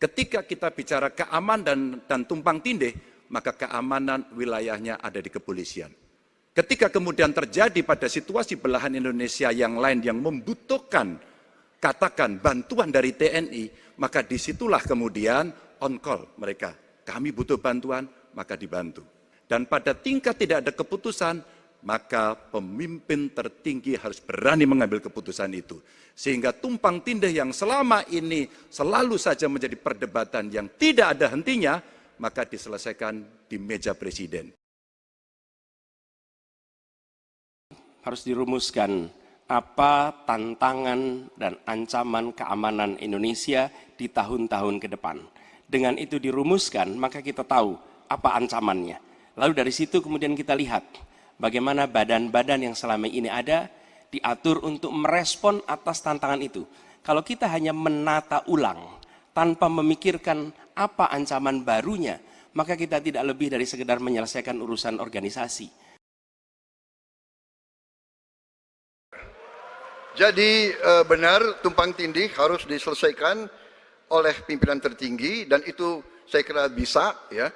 Ketika kita bicara keamanan dan tumpang tindih, maka keamanan wilayahnya ada di kepolisian. Ketika kemudian terjadi pada situasi belahan Indonesia yang lain yang membutuhkan, katakan bantuan dari TNI, maka disitulah kemudian on call mereka. Kami butuh bantuan, maka dibantu. Dan pada tingkat tidak ada keputusan, maka pemimpin tertinggi harus berani mengambil keputusan itu. Sehingga tumpang tindih yang selama ini selalu saja menjadi perdebatan yang tidak ada hentinya, maka diselesaikan di meja presiden. Harus dirumuskan apa tantangan dan ancaman keamanan Indonesia di tahun-tahun ke depan. Dengan itu dirumuskan, maka kita tahu apa ancamannya. Lalu dari situ kemudian kita lihat bagaimana badan-badan yang selama ini ada diatur untuk merespon atas tantangan itu. Kalau kita hanya menata ulang tanpa memikirkan apa ancaman barunya, maka kita tidak lebih dari sekedar menyelesaikan urusan organisasi. Jadi benar tumpang tindih harus diselesaikan oleh pimpinan tertinggi dan itu saya kira bisa ya.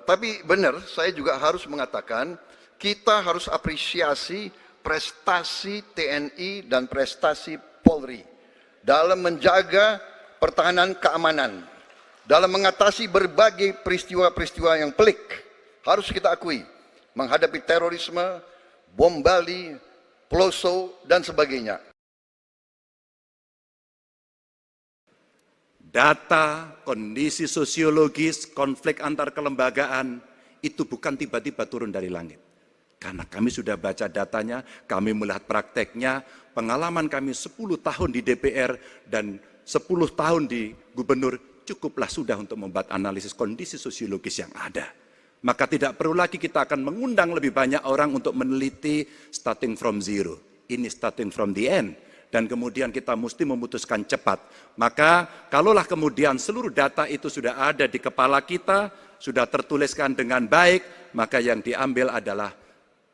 Tapi benar saya juga harus mengatakan kita harus apresiasi prestasi TNI dan prestasi Polri dalam menjaga pertahanan keamanan, dalam mengatasi berbagai peristiwa-peristiwa yang pelik. Harus kita akui, menghadapi terorisme, bom Bali, Peloso, dan sebagainya. Data, kondisi sosiologis, konflik antar kelembagaan, itu bukan tiba-tiba turun dari langit. Karena kami sudah baca datanya, kami melihat prakteknya, pengalaman kami 10 tahun di DPR dan 10 tahun di gubernur, cukuplah sudah untuk membuat analisis kondisi sosiologis yang ada. Maka tidak perlu lagi kita akan mengundang lebih banyak orang untuk meneliti starting from zero. Ini starting from the end. Dan kemudian kita mesti memutuskan cepat. Maka kalaulah kemudian seluruh data itu sudah ada di kepala kita, sudah tertuliskan dengan baik, maka yang diambil adalah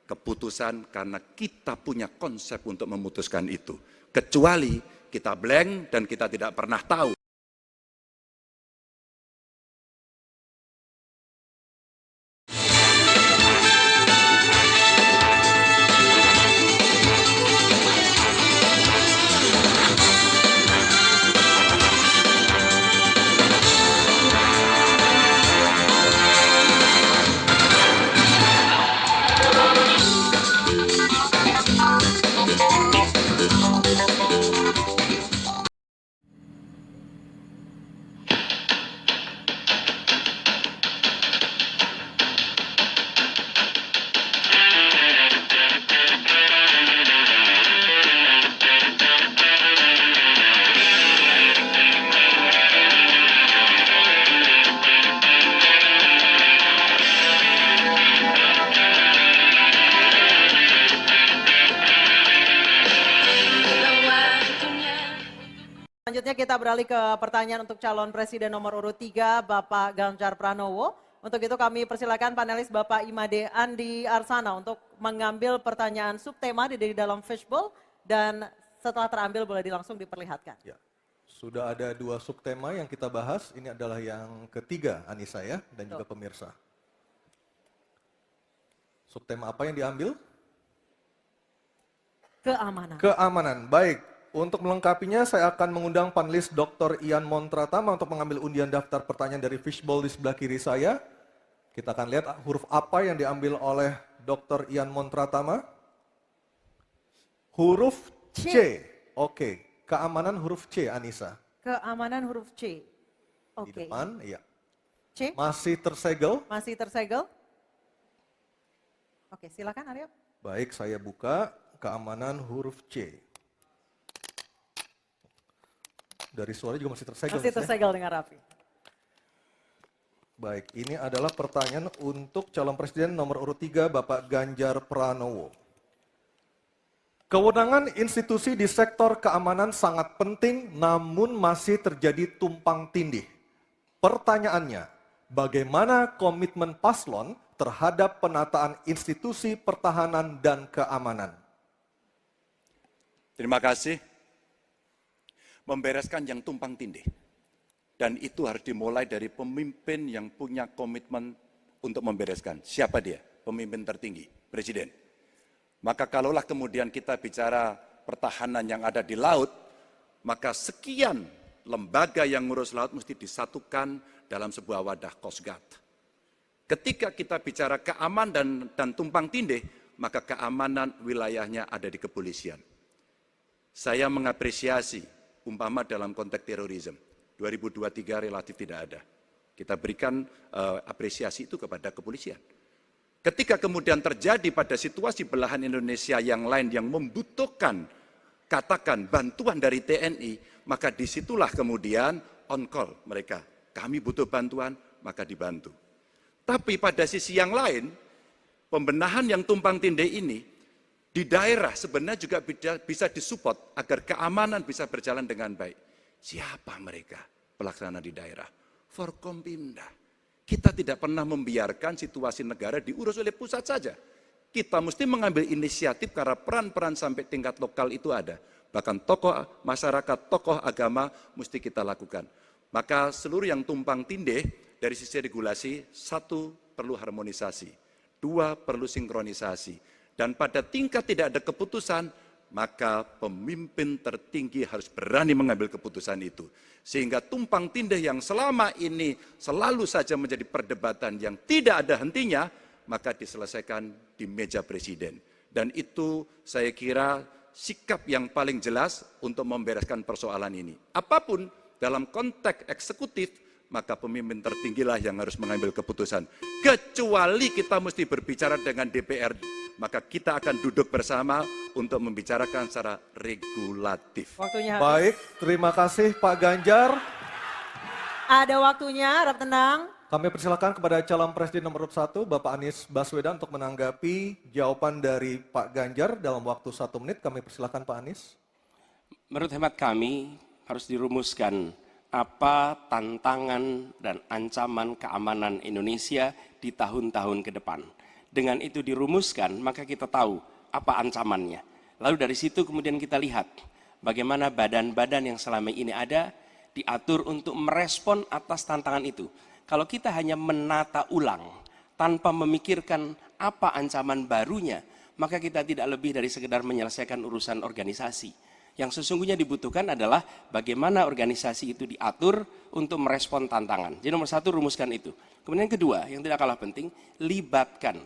keputusan karena kita punya konsep untuk memutuskan itu. Kecuali kita blank dan kita tidak pernah tahu. Selanjutnya kita beralih ke pertanyaan untuk calon presiden nomor urut 3, Bapak Ganjar Pranowo. Untuk itu kami persilakan panelis Bapak Imade Andi Arsana untuk mengambil pertanyaan subtema di dalam fishbowl dan setelah terambil boleh langsung diperlihatkan. Ya, sudah ada 2 subtema yang kita bahas, ini adalah yang ketiga Anissa ya dan juga pemirsa. Subtema apa yang diambil? Keamanan. Keamanan, baik. Untuk melengkapinya, saya akan mengundang panelis Dr. Ian Montratama untuk mengambil undian daftar pertanyaan dari fishbowl di sebelah kiri saya. Kita akan lihat huruf apa yang diambil oleh Dr. Ian Montratama. Huruf C. Oke, keamanan huruf C, Anissa. Keamanan huruf C. Di depan, iya. C. Masih tersegel. Masih tersegel. Oke, silakan Aryo. Baik, saya buka keamanan huruf C. Dari suara juga masih tersegel. Masih tersegel dengan rapi. Baik, ini adalah pertanyaan untuk calon presiden nomor urut 3, Bapak Ganjar Pranowo. Kewenangan institusi di sektor keamanan sangat penting, namun masih terjadi tumpang tindih. Pertanyaannya, bagaimana komitmen paslon terhadap penataan institusi pertahanan dan keamanan? Terima kasih. Membereskan yang tumpang tindih Dan itu harus dimulai dari pemimpin yang punya komitmen untuk membereskan. Siapa dia? Pemimpin tertinggi, Presiden. Maka kalaulah kemudian kita bicara pertahanan yang ada di laut, maka sekian lembaga yang ngurus laut mesti disatukan dalam sebuah wadah Coast Guard. Ketika kita bicara keamanan dan tumpang tindih, maka keamanan wilayahnya ada di kepolisian. Saya mengapresiasi umpama dalam konteks terorisme, 2023 relatif tidak ada. Kita berikan apresiasi itu kepada kepolisian. Ketika kemudian terjadi pada situasi belahan Indonesia yang lain yang membutuhkan, katakan bantuan dari TNI, maka disitulah kemudian on call mereka. Kami butuh bantuan, maka dibantu. Tapi pada sisi yang lain, pembenahan yang tumpang tindih ini, di daerah sebenarnya juga bisa disupport agar keamanan bisa berjalan dengan baik. Siapa mereka pelaksana di daerah? Forkompimda. Kita tidak pernah membiarkan situasi negara diurus oleh pusat saja. Kita mesti mengambil inisiatif karena peran-peran sampai tingkat lokal itu ada. Bahkan tokoh masyarakat, tokoh agama mesti kita lakukan. Maka seluruh yang tumpang tindih dari sisi regulasi, satu perlu harmonisasi, dua perlu sinkronisasi. Dan pada tingkat tidak ada keputusan, maka pemimpin tertinggi harus berani mengambil keputusan itu. Sehingga tumpang tindih yang selama ini selalu saja menjadi perdebatan yang tidak ada hentinya, maka diselesaikan di meja presiden. Dan itu saya kira sikap yang paling jelas untuk membereskan persoalan ini. Apapun dalam konteks eksekutif, maka pemimpin tertinggilah yang harus mengambil keputusan. Kecuali kita mesti berbicara dengan DPR, maka kita akan duduk bersama untuk membicarakan secara regulatif. Waktunya habis. Baik, terima kasih Pak Ganjar. Ada waktunya, harap tenang. Kami persilakan kepada calon presiden nomor 1, Bapak Anies Baswedan untuk menanggapi jawaban dari Pak Ganjar dalam waktu 1 menit. Kami persilakan Pak Anies. Menurut hemat kami harus dirumuskan apa tantangan dan ancaman keamanan Indonesia di tahun-tahun ke depan. Dengan itu dirumuskan, maka kita tahu apa ancamannya. Lalu dari situ kemudian kita lihat bagaimana badan-badan yang selama ini ada diatur untuk merespon atas tantangan itu. Kalau kita hanya menata ulang tanpa memikirkan apa ancaman barunya, maka kita tidak lebih dari sekedar menyelesaikan urusan organisasi. Yang sesungguhnya dibutuhkan adalah bagaimana organisasi itu diatur untuk merespon tantangan. Jadi nomor 1, rumuskan itu. Kemudian yang kedua, yang tidak kalah penting, libatkan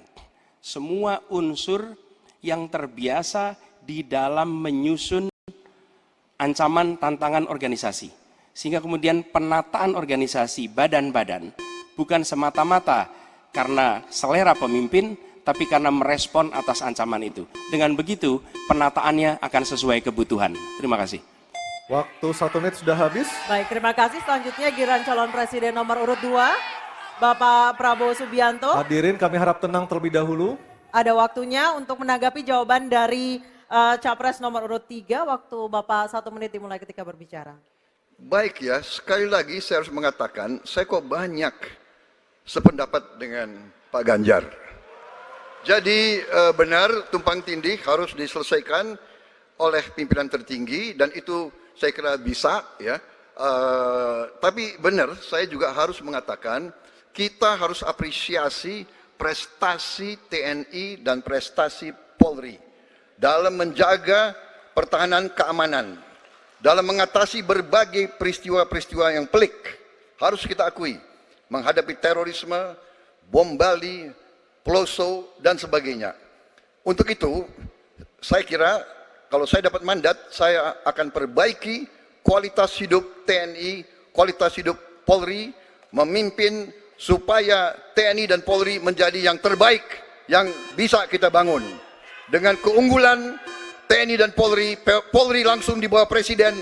semua unsur yang terbiasa di dalam menyusun ancaman tantangan organisasi. Sehingga kemudian penataan organisasi badan-badan bukan semata-mata karena selera pemimpin, tapi karena merespon atas ancaman itu. Dengan begitu, penataannya akan sesuai kebutuhan. Terima kasih. Waktu 1 menit sudah habis. Baik, terima kasih. Selanjutnya giliran calon presiden nomor urut 2, Bapak Prabowo Subianto. Hadirin kami harap tenang terlebih dahulu. Ada waktunya untuk menanggapi jawaban dari Capres nomor urut 3. Waktu Bapak 1 menit dimulai ketika berbicara. Baik ya, sekali lagi saya harus mengatakan, saya kok banyak sependapat dengan Pak Ganjar. Jadi benar tumpang tindih harus diselesaikan oleh pimpinan tertinggi dan itu saya kira bisa ya. Tapi benar saya juga harus mengatakan kita harus apresiasi prestasi TNI dan prestasi Polri dalam menjaga pertahanan keamanan, dalam mengatasi berbagai peristiwa-peristiwa yang pelik. Harus kita akui, menghadapi terorisme, bom Bali, Peloso, dan sebagainya. Untuk itu, saya kira kalau saya dapat mandat, saya akan perbaiki kualitas hidup TNI, kualitas hidup Polri, memimpin supaya TNI dan Polri menjadi yang terbaik yang bisa kita bangun. Dengan keunggulan TNI dan Polri, Polri langsung di bawah Presiden,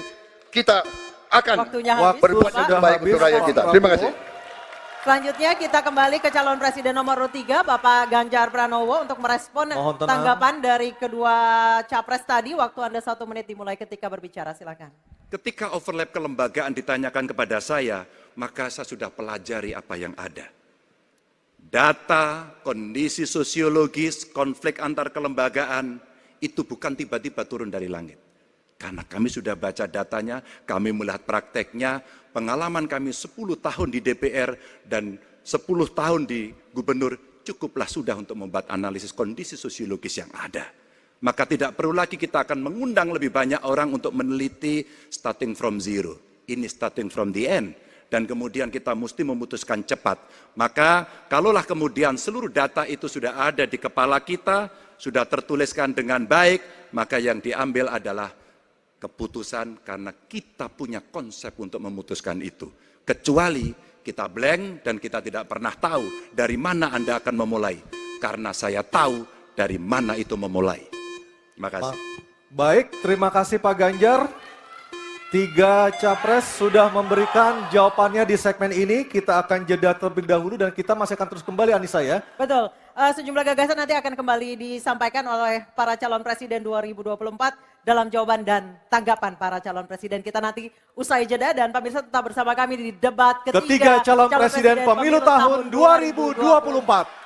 kita akan berbuat baik untuk rakyat kita. Terima kasih. Selanjutnya kita kembali ke calon presiden nomor urut 3, Bapak Ganjar Pranowo untuk merespon tanggapan dari kedua capres tadi. Waktu Anda 1 menit dimulai ketika berbicara, silakan. Ketika overlap kelembagaan ditanyakan kepada saya, maka saya sudah pelajari apa yang ada. Data, kondisi sosiologis, konflik antar kelembagaan, itu bukan tiba-tiba turun dari langit. Karena kami sudah baca datanya, kami melihat prakteknya, pengalaman kami 10 tahun di DPR dan 10 tahun di gubernur, cukuplah sudah untuk membuat analisis kondisi sosiologis yang ada. Maka tidak perlu lagi kita akan mengundang lebih banyak orang untuk meneliti starting from zero. Ini starting from the end. Dan kemudian kita mesti memutuskan cepat. Maka kalaulah kemudian seluruh data itu sudah ada di kepala kita, sudah tertuliskan dengan baik, maka yang diambil adalah keputusan karena kita punya konsep untuk memutuskan itu. Kecuali kita blank dan kita tidak pernah tahu dari mana Anda akan memulai. Karena saya tahu dari mana itu memulai. Terima kasih. Baik, terima kasih Pak Ganjar. 3 capres sudah memberikan jawabannya di segmen ini. Kita akan jeda terlebih dahulu dan kita masih akan terus kembali, Anissa ya. Betul. Sejumlah gagasan nanti akan kembali disampaikan oleh para calon presiden 2024 dalam jawaban dan tanggapan para calon presiden. Kita nanti usai jeda dan pemirsa tetap bersama kami di debat ketiga Calon presiden pemilu tahun 2024.